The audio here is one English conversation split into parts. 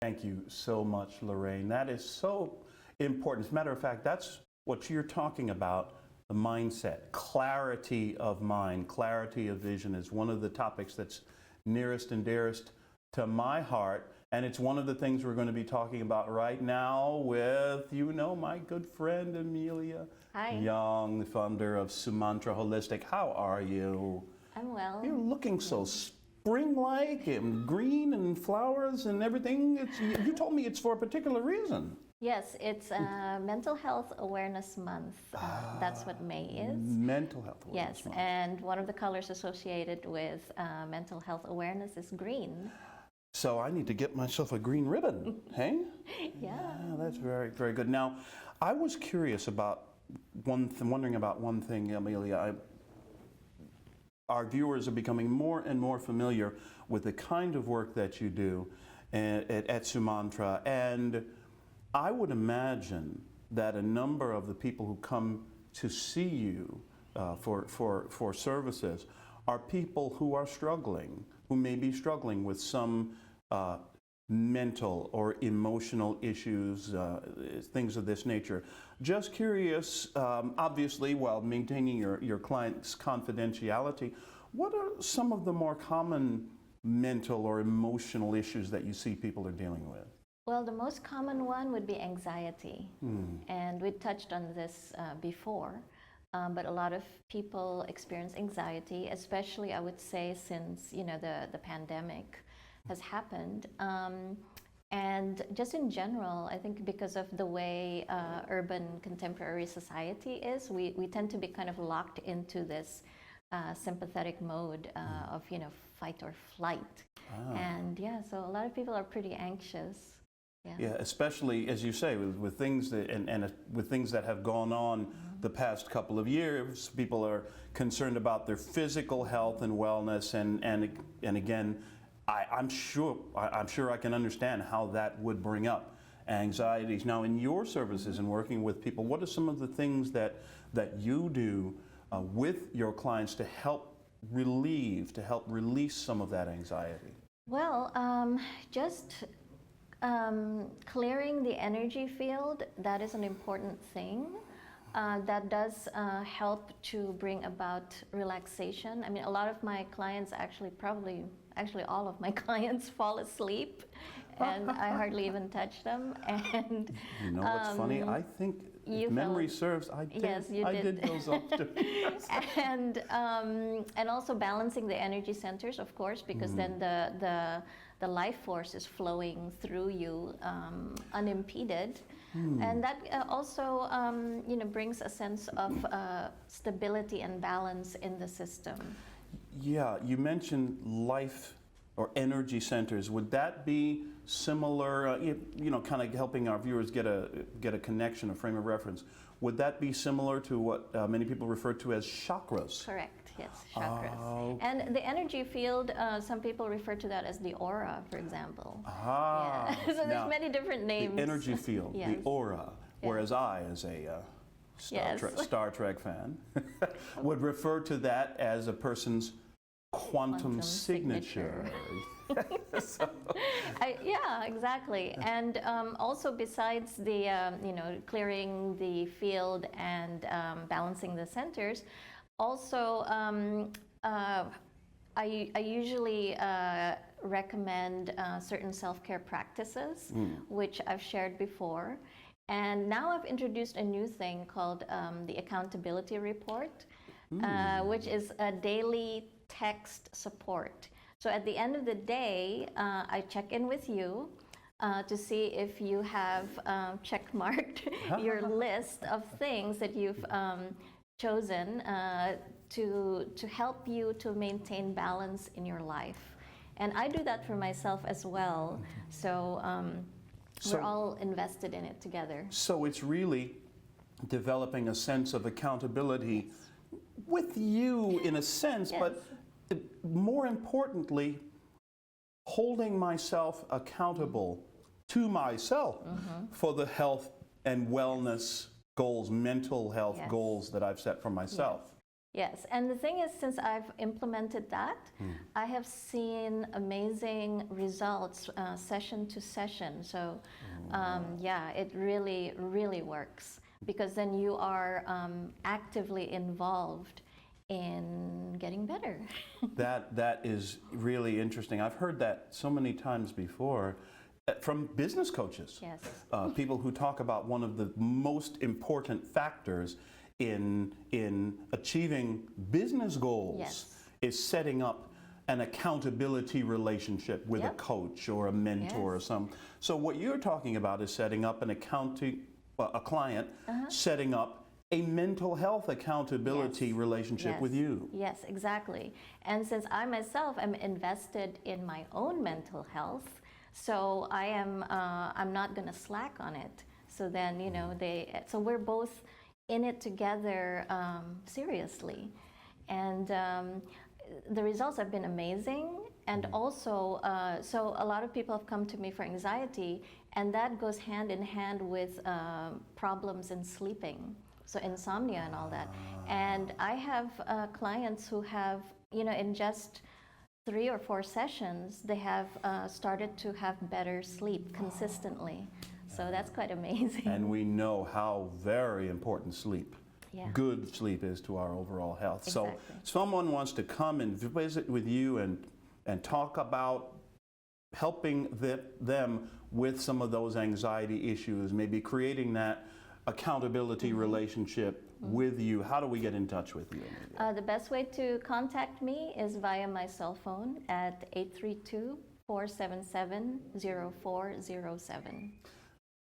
Thank you so much, Lorraine. That is so important. As a matter of fact, that's what you're talking about, the mindset. Clarity of mind, clarity of vision is one of the topics that's nearest and dearest to my heart. And it's one of the things we're going to be talking about right now with, my good friend, Emilia. Hi. Yonge, the founder of Sumantra Holistic. How are you? I'm well. You're looking so spring-like and green and flowers and everything. You told me it's for a particular reason. Yes, it's Mental Health Awareness Month. That's what May is. Mental Health Awareness Yes, Month. and one of the colors associated with mental health awareness is green. So I need to get myself a green ribbon, hey? Yeah. That's very, very good. Now, I was curious about wondering about one thing, Emilia. Our viewers are becoming more and more familiar with the kind of work that you do at Sumantra, and I would imagine that a number of the people who come to see you for services are people who are struggling, who may be struggling with some mental or emotional issues, things of this nature. Just curious, obviously, while maintaining your client's confidentiality, what are some of the more common mental or emotional issues that you see people are dealing with? Well, the most common one would be anxiety. And we touched on this before. But a lot of people experience anxiety, especially I would say since the pandemic has happened. And just in general, I think because of the way urban contemporary society is, we tend to be kind of locked into this sympathetic mode of fight or flight. And so a lot of people are pretty anxious. Yeah, especially as you say, with things that with things that have gone on the past couple of years, people are concerned about their physical health and wellness, and again, I'm sure I can understand how that would bring up anxieties. Now, in your services and working with people, what are some of the things that you do with your clients to help release some of that anxiety? Well, just clearing the energy field, that is an important thing. That does help to bring about relaxation. I mean, a lot of my clients actually all of my clients fall asleep, and I hardly even touch them. And you know what's funny? I think if memory serves, I did. Yes, you did. I did those often. And also balancing the energy centers, of course, because then the life force is flowing through you unimpeded. And that also brings a sense of stability and balance in the system. Yeah, you mentioned life or energy centers. Would that be similar, kind of helping our viewers get a connection, a frame of reference? Would that be similar to what many people refer to as chakras? Correct, yes, chakras. Okay. And the energy field, some people refer to that as the aura, for example. Yeah. So there's many different names. The energy field, Yes. the aura, whereas I, as a Star Trek fan, would refer to that as a person's quantum signature. Yeah, exactly. And also besides the clearing the field and balancing the centers, also I usually recommend certain self-care practices, which I've shared before. And now I've introduced a new thing called the accountability report, which is a daily text support. So at the end of the day, I check in with you to see if you have check-marked your list of things that you've chosen to help you to maintain balance in your life. And I do that for myself as well. So we're all invested in it together. So it's really developing a sense of accountability with you in a sense, but more importantly, holding myself accountable to myself for the health and wellness goals, mental health goals that I've set for myself. Yes, and the thing is, since I've implemented that, I have seen amazing results session to session. So, yeah, it really, really works because then you are actively involved in getting better. That is really interesting. I've heard that so many times before from business coaches. Yes. People who talk about one of the most important factors in achieving business goals Yes. is setting up an accountability relationship with a Yep. coach or a mentor or Yes. some. So what you're talking about is setting up a client, setting up a mental health accountability Yes. relationship with Yes. you. Yes, exactly. And since I myself am invested in my own mental health, so I'm not going to slack on it. So then, so we're both in it together seriously. And the results have been amazing. And also, so a lot of people have come to me for anxiety, and that goes hand in hand with problems in sleeping. So insomnia and all that. And I have clients who have, in just 3 or 4 sessions, they have started to have better sleep consistently. So that's quite amazing. And we know how very important sleep, Yeah. good sleep is to our overall health. So Exactly. someone wants to come and visit with you and talk about helping them with some of those anxiety issues, maybe creating that accountability relationship with you. How do we get in touch with you, Emilia? The best way to contact me is via my cell phone at 832-477-0407.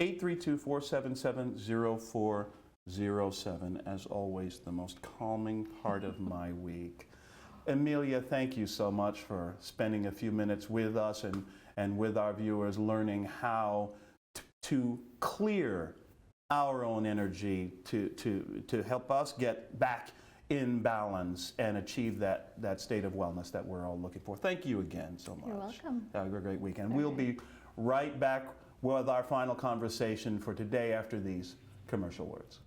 832-477-0407. As always, the most calming part of my week. Emilia, thank you so much for spending a few minutes with us and with our viewers, learning how to clear our own energy to help us get back in balance and achieve that state of wellness that we're all looking for. Thank you again so much. You're welcome. Have a great weekend. We'll be right back with our final conversation for today after these commercial words.